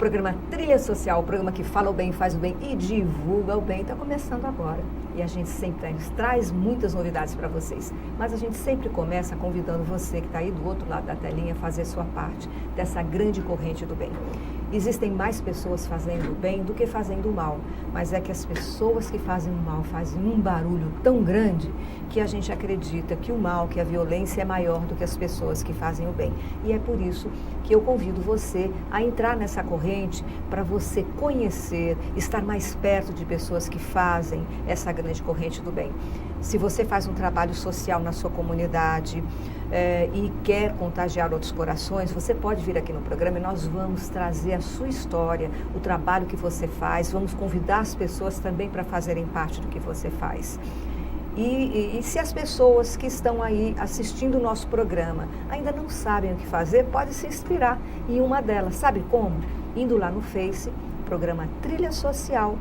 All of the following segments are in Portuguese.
programa Trilha Social, o programa que fala o bem, faz o bem e divulga o bem, está começando agora. E a gente sempre traz muitas novidades para vocês. Mas a gente sempre começa convidando você que está aí do outro lado da telinha a fazer sua parte dessa grande corrente do bem. Existem mais pessoas fazendo o bem do que fazendo o mal, mas é que as pessoas que fazem o mal fazem um barulho tão grande que a gente acredita que o mal, que a violência é maior do que as pessoas que fazem o bem. E é por isso que eu convido você a entrar nessa corrente para você conhecer, estar mais perto de pessoas que fazem essa grande corrente do bem. Se você faz um trabalho social na sua comunidade e quer contagiar outros corações, você pode vir aqui no programa e nós vamos trazer a sua história, o trabalho que você faz, vamos convidar as pessoas também para fazerem parte do que você faz. E se as pessoas que estão aí assistindo o nosso programa ainda não sabem o que fazer, pode se inspirar em uma delas. Sabe como? Indo lá no Face, programa Trilha Social,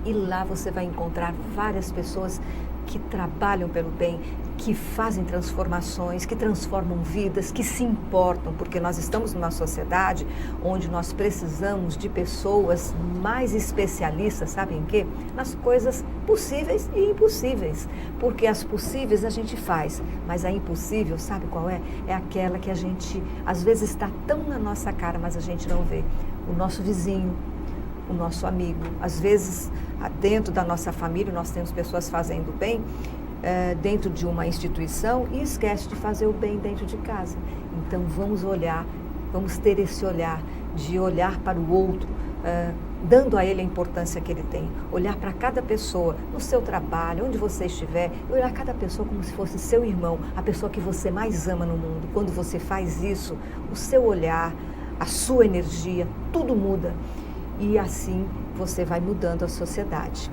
e lá você vai encontrar várias pessoas que trabalham pelo bem, que fazem transformações, que transformam vidas, que se importam, porque nós estamos numa sociedade onde nós precisamos de pessoas mais especialistas, sabem em quê? Nas coisas possíveis e impossíveis, porque as possíveis a gente faz, mas a impossível, sabe qual é? É aquela que a gente, às vezes está tão na nossa cara, mas a gente não vê. O nosso vizinho, o nosso amigo, às vezes dentro da nossa família nós temos pessoas fazendo bem dentro de uma instituição e esquece de fazer o bem dentro de casa. Então vamos olhar, vamos ter esse olhar de olhar para o outro, dando a ele a importância que ele tem, olhar para cada pessoa no seu trabalho, onde você estiver, olhar cada pessoa como se fosse seu irmão, a pessoa que você mais ama no mundo. Quando você faz isso, o seu olhar, a sua energia, tudo muda. E assim você vai mudando a sociedade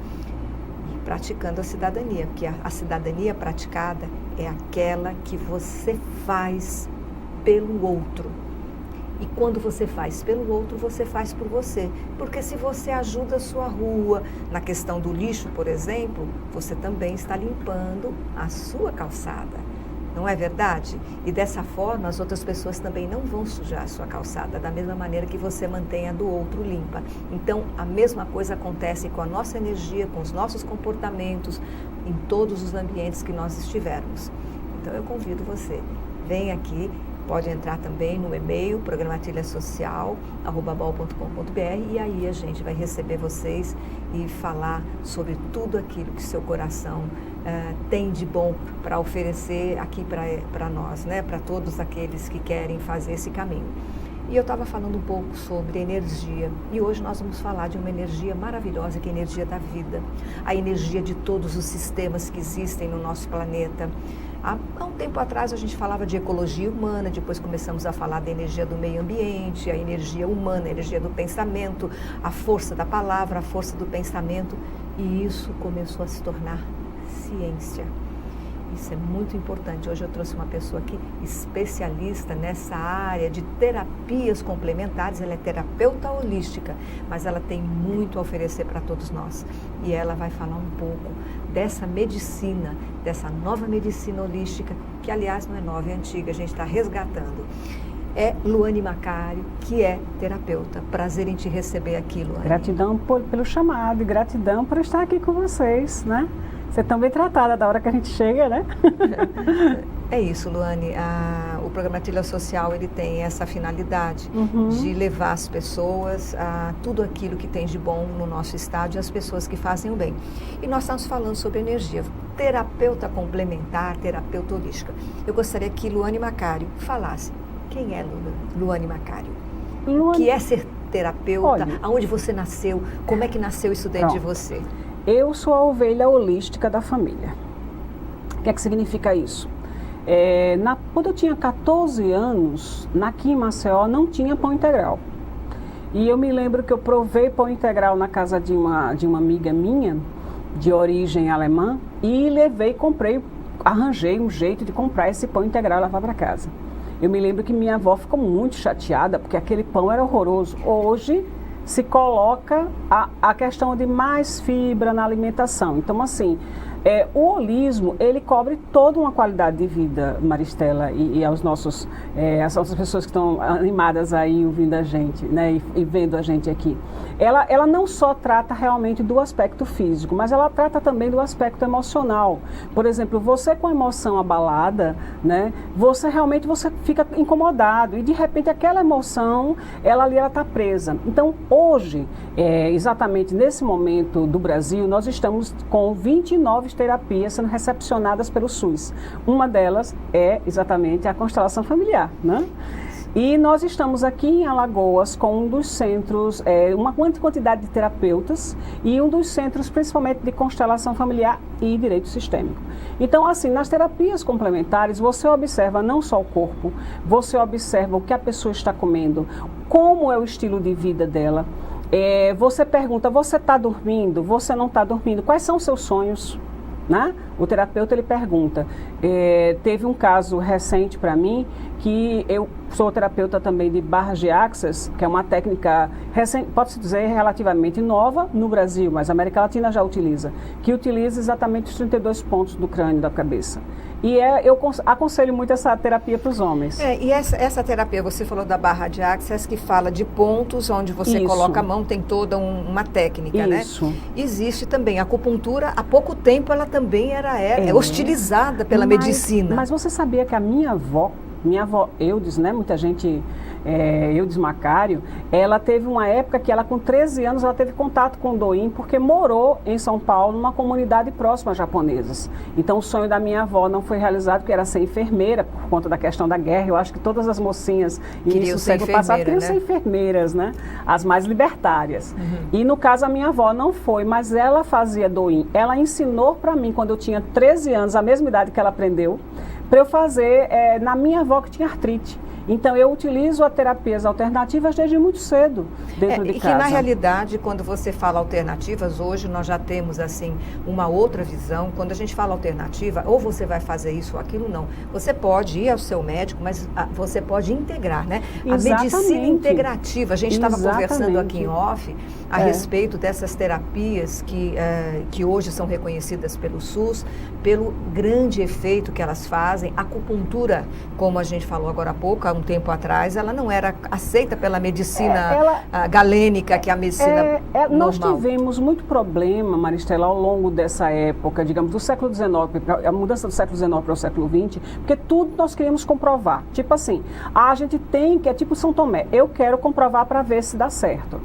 e praticando a cidadania, porque a cidadania praticada é aquela que você faz pelo outro. E quando você faz pelo outro, você faz por você. Porque se você ajuda a sua rua, na questão do lixo, por exemplo, você também está limpando a sua calçada. Não é verdade? E dessa forma, as outras pessoas também não vão sujar a sua calçada, da mesma maneira que você mantém a do outro limpa. Então, a mesma coisa acontece com a nossa energia, com os nossos comportamentos, em todos os ambientes que nós estivermos. Então, eu convido você, vem aqui, pode entrar também no e-mail, programatilhasocial@bol.com.br, e aí a gente vai receber vocês e falar sobre tudo aquilo que seu coração tem de bom para oferecer aqui para nós, né? Para todos aqueles que querem fazer esse caminho. E eu estava falando um pouco sobre energia, e hoje nós vamos falar de uma energia maravilhosa, que é a energia da vida, a energia de todos os sistemas que existem no nosso planeta. Há um tempo atrás a gente falava de ecologia humana, depois começamos a falar da energia do meio ambiente, a energia humana, a energia do pensamento, a força da palavra, a força do pensamento, e isso começou a se tornar ciência. Isso é muito importante. Hoje eu trouxe uma pessoa aqui especialista nessa área de terapias complementares. Ela é terapeuta holística, mas ela tem muito a oferecer para todos nós. E ela vai falar um pouco dessa medicina, dessa nova medicina holística, que aliás não é nova, é antiga, a gente está resgatando. É Luane Macário, que é terapeuta. Prazer em te receber aqui, Luane. Gratidão pelo chamado e gratidão por estar aqui com vocês, né? Você é tão bem tratada da hora que a gente chega, né? É isso, Luane. O programa Trilha Social, ele tem essa finalidade de levar as pessoas a tudo aquilo que tem de bom no nosso estado e as pessoas que fazem o bem. E nós estamos falando sobre energia. Terapeuta complementar, terapeuta holística. Eu gostaria que Luane Macário falasse quem é Luane Macário. O que é ser terapeuta? Olha, aonde você nasceu? Como é que nasceu isso dentro de você? Eu sou a ovelha holística da família. O que é que significa isso? Quando eu tinha 14 anos, aqui em Maceió não tinha pão integral. E eu me lembro que eu provei pão integral na casa de uma amiga minha, de origem alemã, e arranjei um jeito de comprar esse pão integral e levar para casa. Eu me lembro que minha avó ficou muito chateada, porque aquele pão era horroroso. Hoje se coloca a questão de mais fibra na alimentação. Então, assim, O holismo, ele cobre toda uma qualidade de vida, Maristela, e aos nossos, as nossas pessoas que estão animadas aí ouvindo a gente, né, e vendo a gente aqui. Ela não só trata realmente do aspecto físico, mas ela trata também do aspecto emocional. Por exemplo, você com a emoção abalada, né, você fica incomodado e de repente aquela emoção, ela está presa. Então, hoje, exatamente nesse momento do Brasil, nós estamos com 29 terapias sendo recepcionadas pelo SUS. Uma delas é exatamente a constelação familiar, né? E nós estamos aqui em Alagoas com um dos centros, uma quantidade de terapeutas e um dos centros principalmente de constelação familiar e direito sistêmico. Então, assim, nas terapias complementares, você observa não só o corpo, você observa o que a pessoa está comendo, como é o estilo de vida dela. Você pergunta, você está dormindo? Você não está dormindo? Quais são os seus sonhos? Né? O terapeuta, ele pergunta. Teve um caso recente para mim, que eu sou terapeuta também de barras de axis, que é uma técnica, pode-se dizer, relativamente nova no Brasil, mas a América Latina já utiliza, que utiliza exatamente os 32 pontos do crânio da cabeça. E eu aconselho muito essa terapia para os homens. E essa terapia, você falou da barra de axis, que fala de pontos onde você coloca a mão, tem toda uma técnica, Isso. Né? Existe também a acupuntura, há pouco tempo ela também era hostilizada pela medicina. Mas você sabia que a minha avó Eudes, né, muita gente, Eudes Macário, ela teve uma época que ela com 13 anos, ela teve contato com o Doim, porque morou em São Paulo, numa comunidade próxima a japonesas. Então o sonho da minha avó não foi realizado, porque era ser enfermeira, por conta da questão da guerra. Eu acho que todas as mocinhas, início do século passado, queriam ser enfermeiras, né, as mais libertárias. E no caso a minha avó não foi, mas ela fazia Doim. Ela ensinou para mim, quando eu tinha 13 anos, a mesma idade que ela aprendeu, para eu fazer na minha avó que tinha artrite. Então, eu utilizo as terapias alternativas desde muito cedo dentro de casa. E que, na realidade, quando você fala alternativas, hoje nós já temos, assim, uma outra visão. Quando a gente fala alternativa, ou você vai fazer isso ou aquilo, não. Você pode ir ao seu médico, mas você pode integrar, né? Exatamente. A medicina integrativa. A gente estava conversando aqui em off a respeito dessas terapias que hoje são reconhecidas pelo SUS, pelo grande efeito que elas fazem. A acupuntura, como a gente falou agora há pouco, há um tempo atrás, ela não era aceita pela medicina galênica, que é a medicina normal. Nós tivemos muito problema, Maristela, ao longo dessa época, digamos, do século XIX, a mudança do século XIX para o século XX, porque tudo nós queríamos comprovar. Tipo assim, a gente tem, que é tipo São Tomé, eu quero comprovar para ver se dá certo.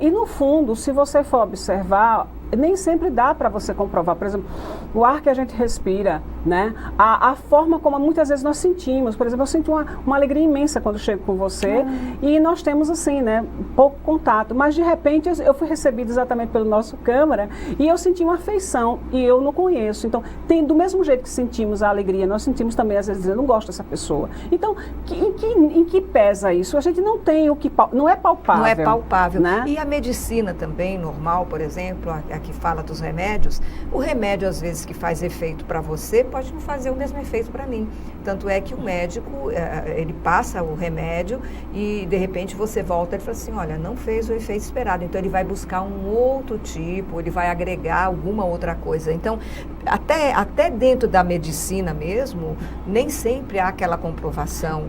E no fundo, se você for observar, nem sempre dá para você comprovar. Por exemplo, o ar que a gente respira, né? A forma como muitas vezes nós sentimos. Por exemplo, eu sinto uma alegria imensa quando chego com você e nós temos assim, né, pouco contato. Mas de repente eu fui recebida exatamente pelo nosso câmara e eu senti uma afeição e eu não conheço. Então, do mesmo jeito que sentimos a alegria, nós sentimos também às vezes, eu não gosto dessa pessoa. Então, em que pesa isso? A gente não tem não é palpável. Não é palpável. Né? E a medicina também, normal, por exemplo, que fala dos remédios, o remédio às vezes que faz efeito para você pode não fazer o mesmo efeito para mim. Tanto é que o médico, ele passa o remédio e de repente você volta e fala assim, olha, não fez o efeito esperado. Então ele vai buscar um outro tipo, ele vai agregar alguma outra coisa. Então, até dentro da medicina mesmo, nem sempre há aquela comprovação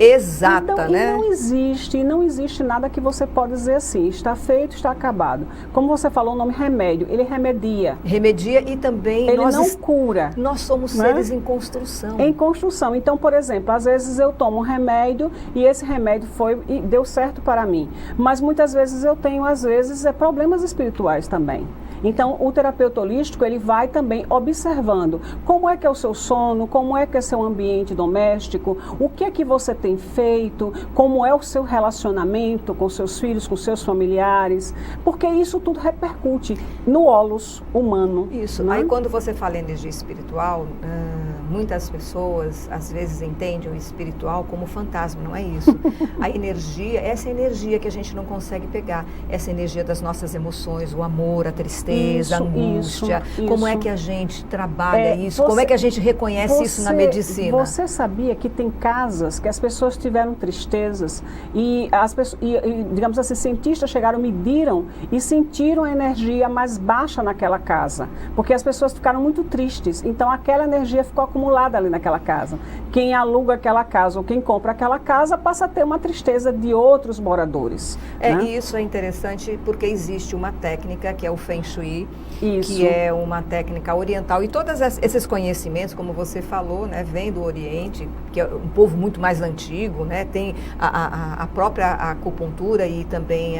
exata, então, né? E não existe nada que você pode dizer assim, está feito, está acabado. Como você falou, o nome remédio, ele remedia. Remedia e também ele não cura. Nós somos seres em construção. Em construção. Então, por exemplo, às vezes eu tomo um remédio e esse remédio deu certo para mim. Mas muitas vezes eu tenho, às vezes, problemas espirituais também. Então, o terapeuta holístico, ele vai também observando como é que é o seu sono, como é que é seu ambiente doméstico, o que é que você tem feito, como é o seu relacionamento com seus filhos, com seus familiares, porque isso tudo repercute no holos humano. Isso. Né? Aí, quando você fala em energia espiritual, muitas pessoas, às vezes, entendem o espiritual como fantasma, não é isso. A energia, essa energia que a gente não consegue pegar, essa energia das nossas emoções, o amor, a tristeza, tristeza, angústia. Como é que a gente trabalha isso? Como é que a gente reconhece isso na medicina? Você sabia que tem casas que as pessoas tiveram tristezas e as pessoas, digamos assim, cientistas chegaram, mediram e sentiram a energia mais baixa naquela casa, porque as pessoas ficaram muito tristes. Então aquela energia ficou acumulada ali naquela casa. Quem aluga aquela casa ou quem compra aquela casa passa a ter uma tristeza de outros moradores. É, né? e isso é interessante porque existe uma técnica que é o Feng Shui, Isso. que é uma técnica oriental. E todos esses conhecimentos, como você falou, né, vem do Oriente, que é um povo muito mais antigo, né, tem a própria acupuntura e também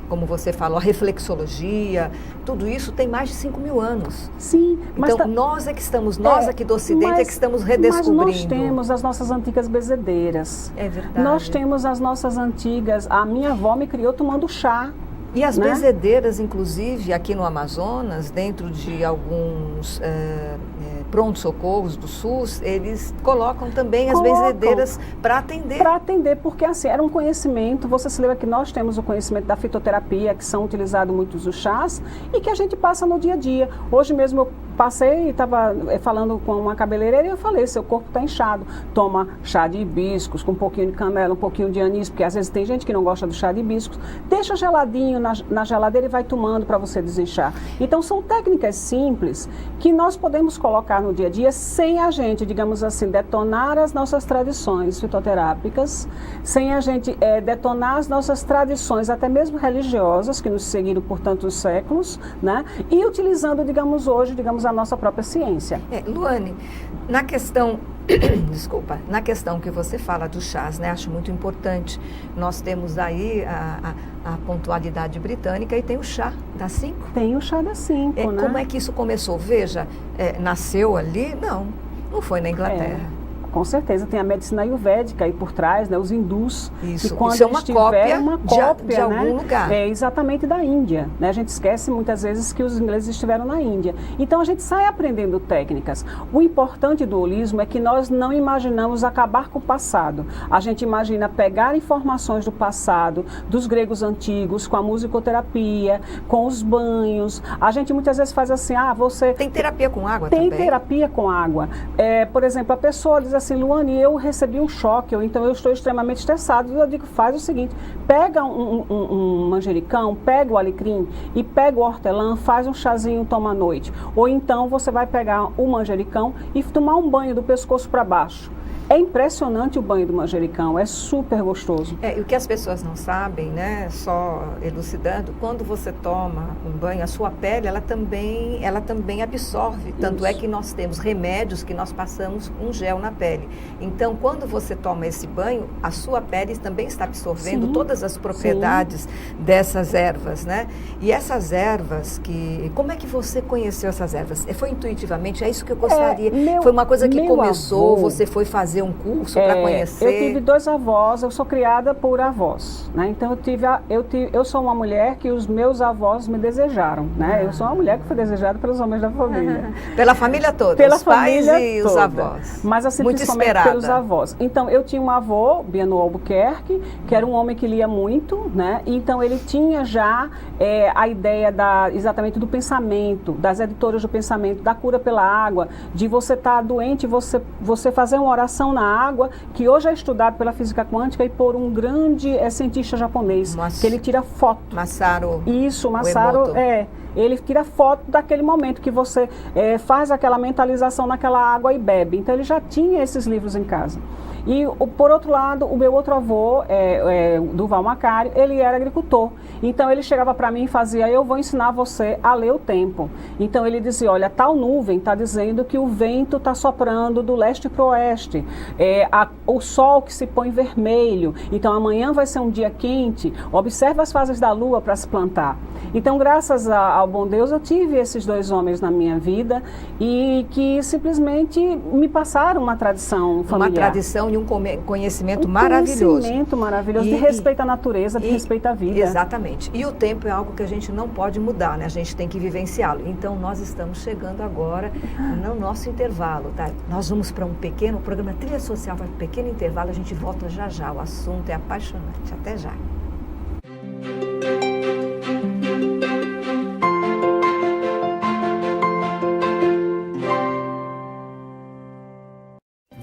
como você falou, a reflexologia, tudo isso tem mais de 5.000 anos. Sim, mas então nós aqui do Ocidente é que estamos redescobrindo. Mas nós temos as nossas antigas bezedeiras. É verdade. Nós temos as nossas antigas. A minha avó me criou tomando chá. E as né? bezedeiras, inclusive, aqui no Amazonas, dentro de alguns pronto-socorros do SUS, eles colocam também as bezedeiras para atender. Para atender, porque assim, era um conhecimento, você se lembra que nós temos o conhecimento da fitoterapia, que são utilizados muitos os chás, e que a gente passa no dia a dia. Hoje mesmo eu passei e estava falando com uma cabeleireira e eu falei, seu corpo está inchado, toma chá de hibiscus com um pouquinho de canela, um pouquinho de anis, porque às vezes tem gente que não gosta do chá de hibiscus, deixa geladinho na geladeira e vai tomando para você desinchar. Então são técnicas simples que nós podemos colocar no dia a dia sem a gente, digamos assim, detonar as nossas tradições fitoterápicas, sem a gente detonar as nossas tradições, até mesmo religiosas, que nos seguiram por tantos séculos, né? E utilizando, digamos, hoje, a nossa própria ciência. Luane, na questão, na questão que você fala dos chás, né, acho muito importante. Nós temos aí a pontualidade britânica e tem o chá das 5. Tem o chá das 5, né? Como é que isso começou? Veja, nasceu ali? Não foi na Inglaterra. Com certeza, tem a medicina ayurvédica aí por trás, né, os hindus. Isso, que quando isso é uma cópia de né, algum lugar. Exatamente da Índia. Né? A gente esquece muitas vezes que os ingleses estiveram na Índia. Então a gente sai aprendendo técnicas. O importante do holismo é que nós não imaginamos acabar com o passado. A gente imagina pegar informações do passado, dos gregos antigos, com a musicoterapia, com os banhos. A gente muitas vezes faz assim, você... Tem terapia com água também? Tem terapia com água. Por exemplo, a pessoa diz assim, Luane, eu recebi um choque, ou então eu estou extremamente estressado. Eu digo, faz o seguinte, pega um manjericão, pega o alecrim e pega o hortelã, faz um chazinho, toma à noite. Ou então você vai pegar o manjericão e tomar um banho do pescoço para baixo. É impressionante o banho do manjericão, é super gostoso. E o que as pessoas não sabem, né, só elucidando, quando você toma um banho, a sua pele, ela também absorve. Tanto Isso. é que nós temos remédios que nós passamos um gel na pele. Então, quando você toma esse banho, a sua pele também está absorvendo todas as propriedades dessas ervas, né? E essas ervas como é que você conheceu essas ervas? Foi intuitivamente? É isso que eu gostaria. Foi uma coisa que começou, você foi fazer um curso para conhecer? Eu tive 2 avós, eu sou criada por avós, né? Então eu sou uma mulher que os meus avós me desejaram, né? Eu sou uma mulher que foi desejada pelos homens da família. Pela família toda, Pela os pais família e toda. os avós. Mas assim, muito principalmente esperada. pelos avós. Então eu tinha um avô, Biano Albuquerque, que era um homem que lia muito, né? Então ele tinha já a ideia exatamente do pensamento, das editoras do pensamento, da cura pela água, de você estar doente, você fazer uma oração na água, que hoje é estudado pela física quântica e por um grande cientista japonês, que ele tira foto. Masaru. Isso, Masaru, ele tira foto daquele momento que você faz aquela mentalização naquela água e bebe. Então ele já tinha esses livros em casa. E, por outro lado, o meu outro avô, Duval Macário, ele era agricultor. Então, ele chegava para mim e fazia, eu vou ensinar você a ler o tempo. Então, ele dizia, olha, tal nuvem está dizendo que o vento está soprando do leste para o oeste. O sol que se põe vermelho. Então, amanhã vai ser um dia quente. Observe as fases da lua para se plantar. Então, graças ao bom Deus, eu tive esses 2 homens na minha vida e que simplesmente me passaram uma tradição familiar. Uma tradição e um conhecimento maravilhoso. Conhecimento maravilhoso, de respeito à natureza, de respeito à vida. Exatamente. E o tempo é algo que a gente não pode mudar, né? A gente tem que vivenciá-lo. Então, nós estamos chegando agora no nosso intervalo, tá? Nós vamos para um pequeno, o programa Trilha Social vai para um pequeno intervalo, a gente volta já já. O assunto é apaixonante. Até já.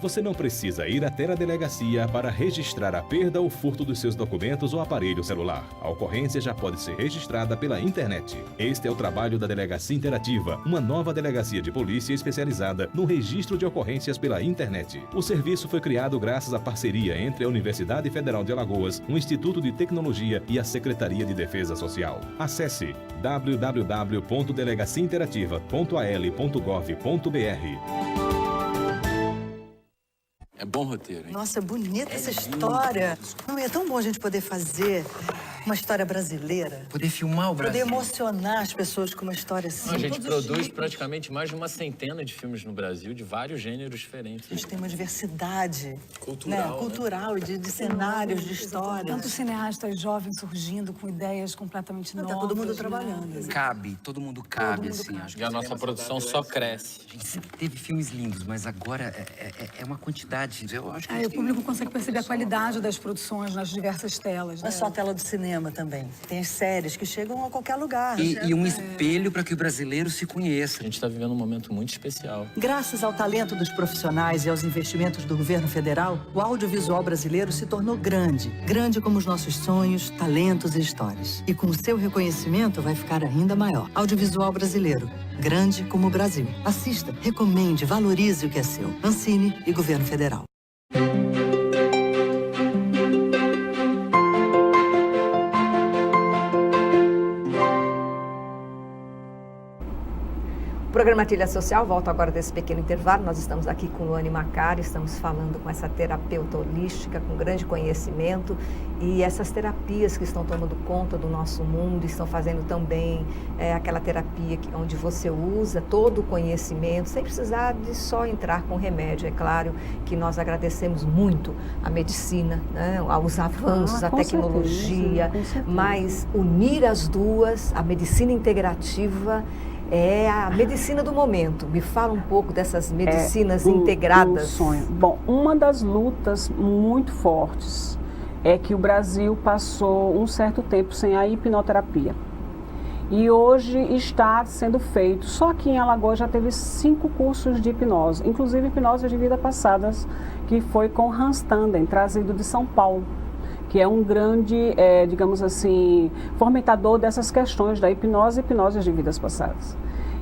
Você não precisa ir até a delegacia para registrar a perda ou furto dos seus documentos ou aparelho celular. A ocorrência já pode ser registrada pela internet. Este é o trabalho da Delegacia Interativa, uma nova delegacia de polícia especializada no registro de ocorrências pela internet. O serviço foi criado graças à parceria entre a Universidade Federal de Alagoas, o Instituto de Tecnologia e a Secretaria de Defesa Social. Acesse www.delegaciainterativa.al.gov.br. É bom roteiro, hein? Nossa, bonita essa história. Não, é tão bom a gente poder fazer uma história brasileira. Poder filmar o Brasil. Poder emocionar as pessoas com uma história assim. A gente produz praticamente mais de uma centena de filmes no Brasil, de vários gêneros diferentes. A gente tem uma diversidade cultural, cultural de cenários, de histórias. Tantos cineastas jovens surgindo com ideias completamente novas. Tá todo mundo trabalhando. Cabe, todo mundo cabe, assim. Acho que a nossa produção só cresce. A gente sempre teve filmes lindos, mas agora é uma quantidade. Eu acho que O público consegue perceber a qualidade das produções nas diversas telas. Não é só a tela do cinema também. Tem as séries que chegam a qualquer lugar. E um espelho para que o brasileiro se conheça. A gente está vivendo um momento muito especial. Graças ao talento dos profissionais e aos investimentos do governo federal, o audiovisual brasileiro se tornou grande. Grande como os nossos sonhos, talentos e histórias. E com o seu reconhecimento vai ficar ainda maior. Audiovisual brasileiro. Grande como o Brasil. Assista, recomende, valorize o que é seu. Ancine e Governo Federal. O programa Trilha Social volta agora desse pequeno intervalo. Nós estamos aqui com Luane Macari, estamos falando com essa terapeuta holística com grande conhecimento, e essas terapias que estão tomando conta do nosso mundo, estão fazendo também aquela terapia onde você usa todo o conhecimento, sem precisar de só entrar com remédio. É claro que nós agradecemos muito a medicina, né, aos avanços, a tecnologia, mas unir as duas, a medicina integrativa, é a medicina do momento. Me fala um pouco dessas medicinas integradas. Sonho. Bom, uma das lutas muito fortes é que o Brasil passou um certo tempo sem a hipnoterapia. E hoje está sendo feito. Só aqui em Alagoas já teve 5 cursos de hipnose, inclusive hipnose de vidas passadas, que foi com Hans Tanden, trazido de São Paulo, que é um grande, digamos assim, fomentador dessas questões da hipnose e hipnose de vidas passadas.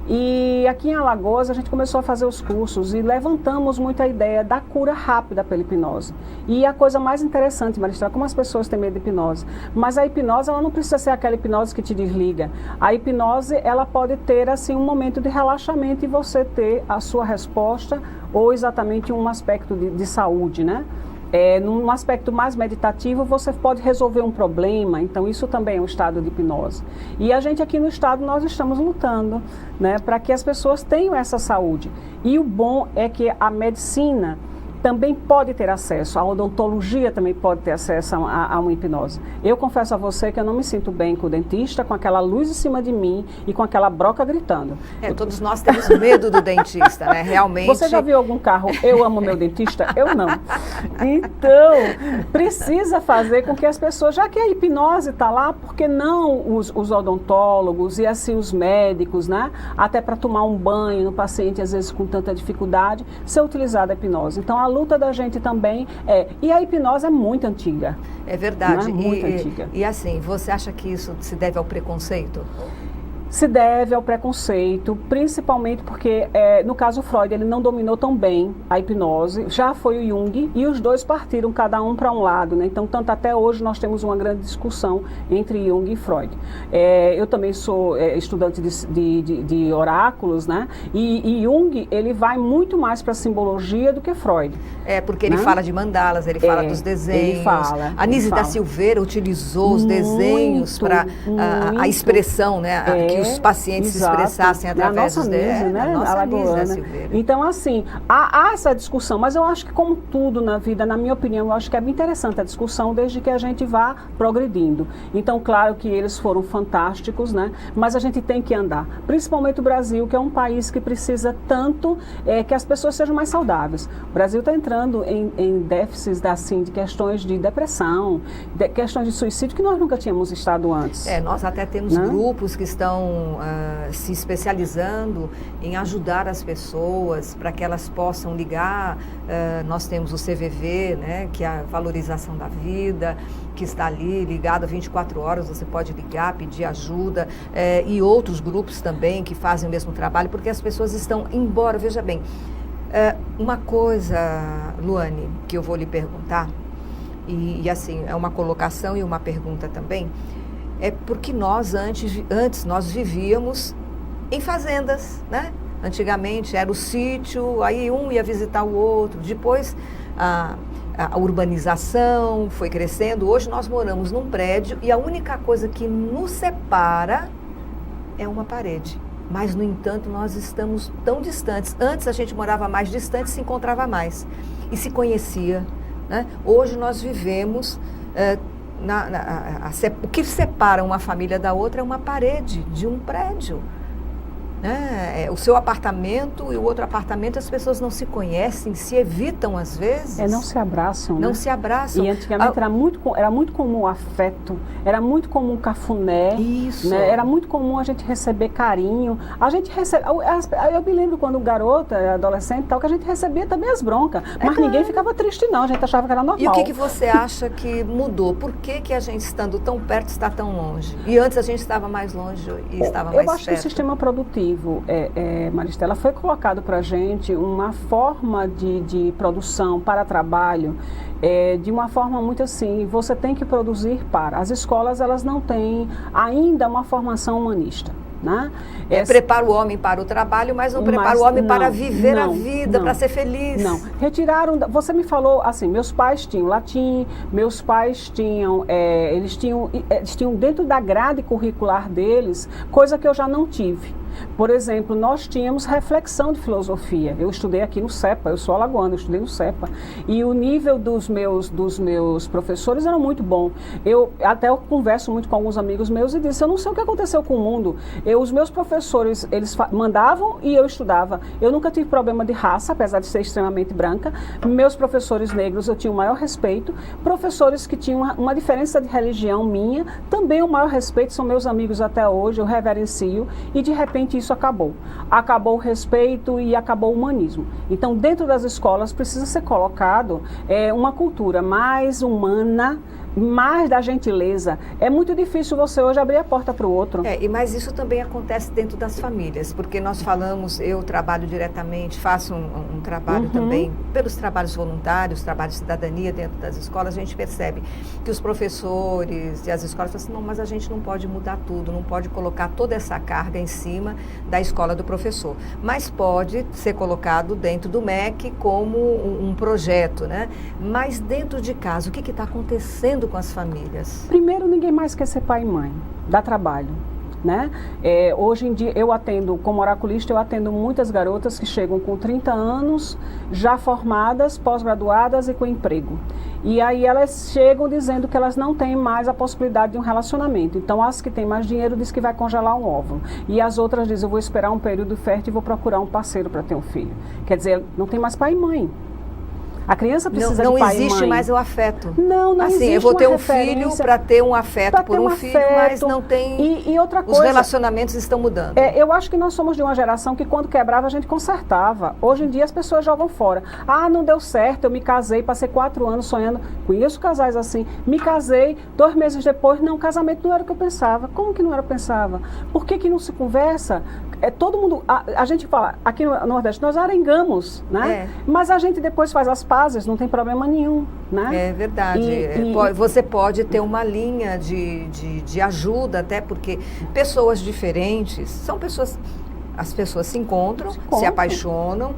E aqui em Alagoas a gente começou a fazer os cursos e levantamos muito a ideia da cura rápida pela hipnose. E a coisa mais interessante, Maristela, como as pessoas têm medo de hipnose, mas a hipnose ela não precisa ser aquela hipnose que te desliga. A hipnose ela pode ter assim um momento de relaxamento e você ter a sua resposta ou exatamente um aspecto de saúde, né? Num aspecto mais meditativo, você pode resolver um problema, então isso também é um estado de hipnose. E a gente aqui no estado, nós estamos lutando, né, para que as pessoas tenham essa saúde. E o bom é que a medicina também pode ter acesso, a odontologia também pode ter acesso a uma hipnose. Eu confesso a você que eu não me sinto bem com o dentista, com aquela luz em cima de mim e com aquela broca gritando. Todos nós temos medo do dentista, né? Realmente. Você já viu algum carro, eu amo meu dentista? Eu não. Então, precisa fazer com que as pessoas, já que a hipnose está lá, por que não os odontólogos e assim os médicos, né? Até para tomar um banho no paciente, às vezes com tanta dificuldade, ser utilizada a hipnose. Então, a luta da gente também e a hipnose é muito antiga. É verdade. Não é? Muito antiga. E assim, você acha que isso se deve ao preconceito? Se deve ao preconceito, principalmente porque, no caso Freud, ele não dominou tão bem a hipnose, já foi o Jung, e os dois partiram cada um para um lado, né? Então, tanto até hoje nós temos uma grande discussão entre Jung e Freud. Eu também sou estudante de oráculos, né? E Jung, ele vai muito mais para a simbologia do que Freud. Porque ele fala de mandalas, ele fala dos desenhos. Ele fala. Anísio da Silveira utilizou os desenhos para a expressão, né? Que os pacientes se expressassem através dos desenhos. Né? Nossa Anísio da Silveira. Então, assim, há essa discussão, mas eu acho que, como tudo na vida, na minha opinião, eu acho que é bem interessante a discussão, desde que a gente vá progredindo. Então, claro que eles foram fantásticos, né? Mas a gente tem que andar. Principalmente o Brasil, que é um país que precisa tanto que as pessoas sejam mais saudáveis. O Brasil está entrando em déficits assim, de questões de depressão, questões de suicídio, que nós nunca tínhamos estado antes. Nós até temos grupos que estão estão se especializando em ajudar as pessoas para que elas possam ligar. Nós temos o CVV, né, que é a valorização da vida, que está ali ligado 24 horas, você pode ligar, pedir ajuda, e outros grupos também que fazem o mesmo trabalho, porque as pessoas estão embora. Veja bem, uma coisa, Luane, que eu vou lhe perguntar, e assim, é uma colocação e uma pergunta também, é porque nós antes nós vivíamos em fazendas, né? Antigamente era o sítio, aí um ia visitar o outro, depois a urbanização foi crescendo, hoje nós moramos num prédio e a única coisa que nos separa é uma parede. Mas, no entanto, nós estamos tão distantes. Antes a gente morava mais distante e se encontrava mais e se conhecia, né? Hoje nós vivemos, o que separa uma família da outra é uma parede de um prédio. O seu apartamento e o outro apartamento, as pessoas não se conhecem, se evitam às vezes. Não se abraçam. Não, né? se abraçam. E antigamente era muito comum o afeto, era muito comum o cafuné. Isso. Né? Era muito comum a gente receber carinho. A gente recebe, eu me lembro quando garota, adolescente, tal, que a gente recebia também as broncas, mas ninguém ficava triste não, a gente achava que era normal. E o que você acha que mudou? Por que a gente estando tão perto está tão longe? E antes a gente estava mais longe e estava mais perto. Eu acho que o sistema produtivo, Maristela, foi colocado para a gente uma forma de produção para trabalho, de uma forma muito assim, você tem que produzir para. As escolas, elas não têm ainda uma formação humanista. Né? Prepara o homem para o trabalho, mas não prepara o homem para viver a vida, para ser feliz. Não, retiraram, você me falou assim, meus pais tinham latim, meus pais tinham, eles tinham dentro da grade curricular deles, coisa que eu já não tive. Por exemplo, nós tínhamos reflexão de filosofia. Eu estudei aqui no CEPA, eu sou alagoana, eu estudei no CEPA. E o nível dos meus professores era muito bom. Eu converso muito com alguns amigos meus e disse, eu não sei o que aconteceu com o mundo. Os meus professores, eles mandavam e eu estudava. Eu nunca tive problema de raça, apesar de ser extremamente branca. Meus professores negros, eu tinha o maior respeito. Professores que tinham uma diferença de religião minha, também o maior respeito, são meus amigos até hoje, eu reverencio. E de repente isso acabou. Acabou o respeito e acabou o humanismo. Então, dentro das escolas precisa ser colocado uma cultura mais humana, mais da gentileza. É muito difícil você hoje abrir a porta para o outro. Mas isso também acontece dentro das famílias, porque nós falamos, eu trabalho diretamente, faço um trabalho também, pelos trabalhos voluntários, trabalho de cidadania dentro das escolas, a gente percebe que os professores e as escolas falam assim, não, mas a gente não pode mudar tudo, não pode colocar toda essa carga em cima da escola do professor, mas pode ser colocado dentro do MEC como um projeto, né? Mas dentro de casa, o que está acontecendo com as famílias? Primeiro, ninguém mais quer ser pai e mãe, dá trabalho, né? Hoje em dia, eu atendo, como oraculista, eu atendo muitas garotas que chegam com 30 anos, já formadas, pós-graduadas e com emprego. E aí elas chegam dizendo que elas não têm mais a possibilidade de um relacionamento. Então, as que têm mais dinheiro dizem que vai congelar um óvulo. E as outras dizem, eu vou esperar um período fértil e vou procurar um parceiro para ter um filho. Quer dizer, não tem mais pai e mãe. A criança precisa de pai e mãe. Não existe mais o afeto. Não assim, existe. Eu vou ter um filho para ter um afeto por um filho, mas não tem. E outra coisa, os relacionamentos estão mudando. Eu acho que nós somos de uma geração que quando quebrava a gente consertava. Hoje em dia as pessoas jogam fora. Não deu certo, eu me casei, passei 4 anos sonhando. Conheço casais assim. Me casei, 2 meses depois, não, casamento não era o que eu pensava. Como que não era o que eu pensava? Por que não se conversa? Todo mundo, a gente fala, aqui no Nordeste, nós arengamos, né? Mas a gente depois faz as pazes, não tem problema nenhum, né? É verdade. Você pode ter uma linha de ajuda, até porque pessoas diferentes, as pessoas se encontram, se apaixonam,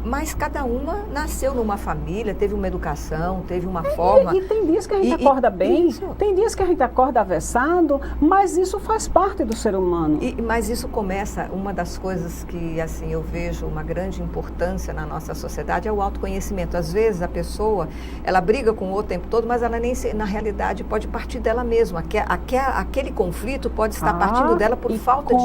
mas cada uma nasceu numa família, teve uma educação, teve uma forma. E tem dias que a gente acorda bem, tem dias que a gente acorda avessado, mas isso faz parte do ser humano. Mas isso começa, uma das coisas que assim eu vejo uma grande importância na nossa sociedade é o autoconhecimento. Às vezes a pessoa, ela briga com o outro o tempo todo, mas ela nem na realidade pode partir dela mesma. Aquele conflito pode estar partindo dela por falta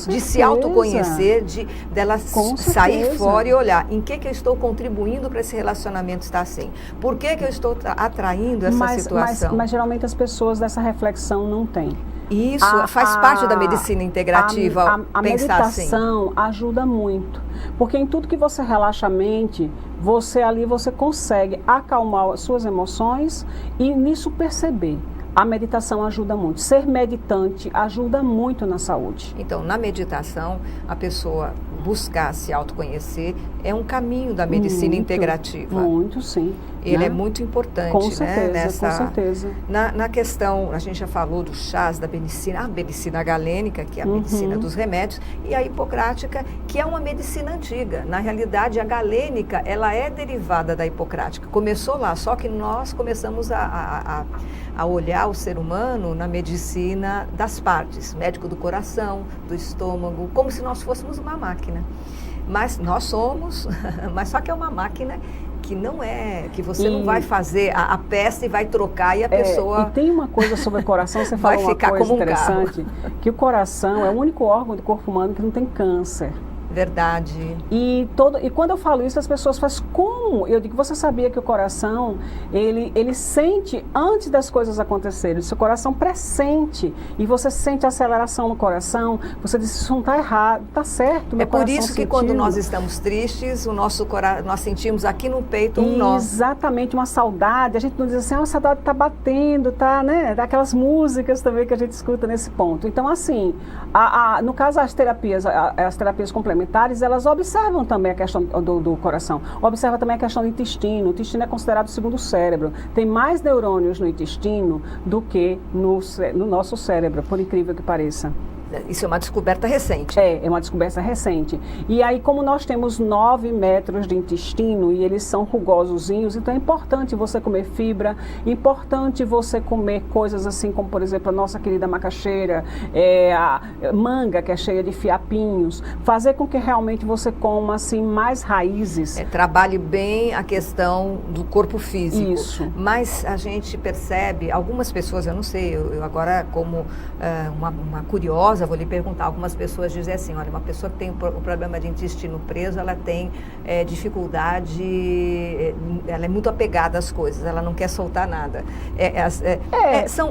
de se autoconhecer, dela sair fora e olhar em que eu estou contribuindo para esse relacionamento estar assim? Por que eu estou atraindo essa situação? Mas geralmente as pessoas dessa reflexão não têm. Isso faz parte da medicina integrativa, a pensar assim. meditação ajuda muito, porque em tudo que você relaxa a mente, você consegue acalmar as suas emoções e nisso perceber. A meditação ajuda muito. Ser meditante ajuda muito na saúde. Então, na meditação, a pessoa buscar se autoconhecer é um caminho da medicina integrativa. Muito, sim. Ele é muito importante, com certeza, né? Com certeza. Na questão, a gente já falou dos chás, da medicina, a medicina galênica, que é a medicina dos remédios, e a hipocrática, que é uma medicina antiga. Na realidade, a galênica, ela é derivada da hipocrática. Começou lá, só que nós começamos a olhar o ser humano na medicina das partes, médico do coração, do estômago, como se nós fôssemos uma máquina. Mas nós somos, mas só que é uma máquina que não é, que você não vai fazer a peça e vai trocar e a pessoa... E tem uma coisa sobre o coração, você falou uma coisa interessante, que o coração é o único órgão do corpo humano que não tem câncer. Verdade. E quando eu falo isso, as pessoas fazem como? Eu digo, você sabia que o coração, ele sente antes das coisas acontecerem, o seu coração pressente, e você sente a aceleração no coração, você diz, isso não está errado, está certo, meu coração É por isso que quando nós estamos tristes, nós sentimos aqui no peito um nó. Exatamente, uma saudade, a gente não diz assim, a saudade está batendo, tá, né? Daquelas músicas também que a gente escuta nesse ponto. Então, assim, no caso as terapias complementares, elas observam também a questão do coração, observa também a questão do intestino. O intestino é considerado o segundo cérebro, tem mais neurônios no intestino do que no nosso cérebro, por incrível que pareça. Isso é uma descoberta recente. É uma descoberta recente. E aí, como nós temos 9 metros de intestino e eles são rugosozinhos, então é importante você comer fibra, importante você comer coisas assim como, por exemplo, a nossa querida macaxeira, a manga, que é cheia de fiapinhos, fazer com que realmente você coma assim mais raízes. Trabalhe bem a questão do corpo físico. Isso. Mas a gente percebe, algumas pessoas, eu não sei, eu agora como uma curiosa, vou lhe perguntar, algumas pessoas dizem assim, olha, uma pessoa que tem o problema de intestino preso, ela tem dificuldade, ela é muito apegada às coisas, ela não quer soltar nada.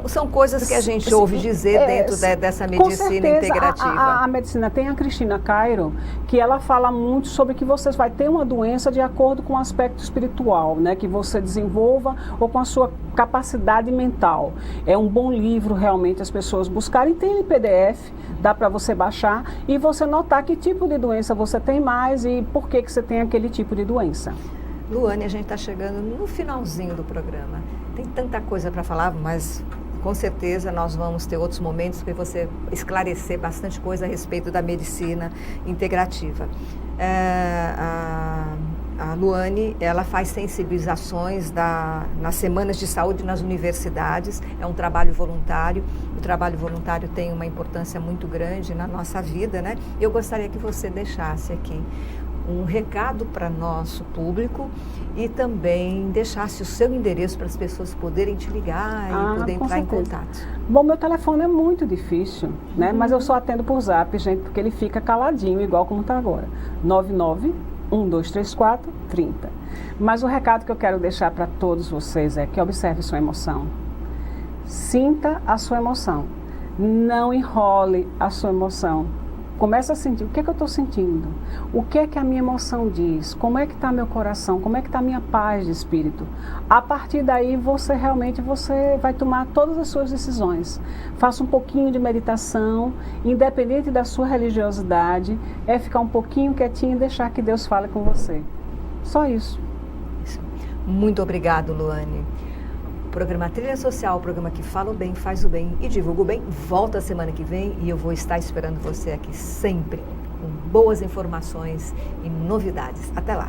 São coisas que a gente ouve dizer dentro dessa medicina integrativa. A medicina tem a Cristina Cairo, que ela fala muito sobre que você vai ter uma doença de acordo com o aspecto espiritual, né, que você desenvolva ou com a sua capacidade mental. É um bom livro realmente as pessoas buscarem, tem em PDF, dá para você baixar e você notar que tipo de doença você tem mais e por que você tem aquele tipo de doença. Luane, a gente está chegando no finalzinho do programa. Tem tanta coisa para falar, mas com certeza nós vamos ter outros momentos para você esclarecer bastante coisa a respeito da medicina integrativa. A Luane, ela faz sensibilizações nas semanas de saúde nas universidades, é um trabalho voluntário. O trabalho voluntário tem uma importância muito grande na nossa vida, né? Eu gostaria que você deixasse aqui um recado para nosso público e também deixasse o seu endereço para as pessoas poderem te ligar e poder entrar em contato. Bom, meu telefone é muito difícil, né? Mas eu só atendo por zap, gente, porque ele fica caladinho, igual como está agora. 99123430. Mas o recado que eu quero deixar para todos vocês é que observe sua emoção. Sinta a sua emoção. Não enrole a sua emoção. Começa a sentir, o que é que eu estou sentindo? O que é que a minha emoção diz? Como é que está meu coração? Como é que está a minha paz de espírito? A partir daí, você vai tomar todas as suas decisões. Faça um pouquinho de meditação, independente da sua religiosidade, é ficar um pouquinho quietinho e deixar que Deus fale com você. Só isso. Muito obrigado, Luane. O programa Trilha Social, o programa que fala o bem, faz o bem e divulga o bem, volta a semana que vem e eu vou estar esperando você aqui sempre com boas informações e novidades. Até lá!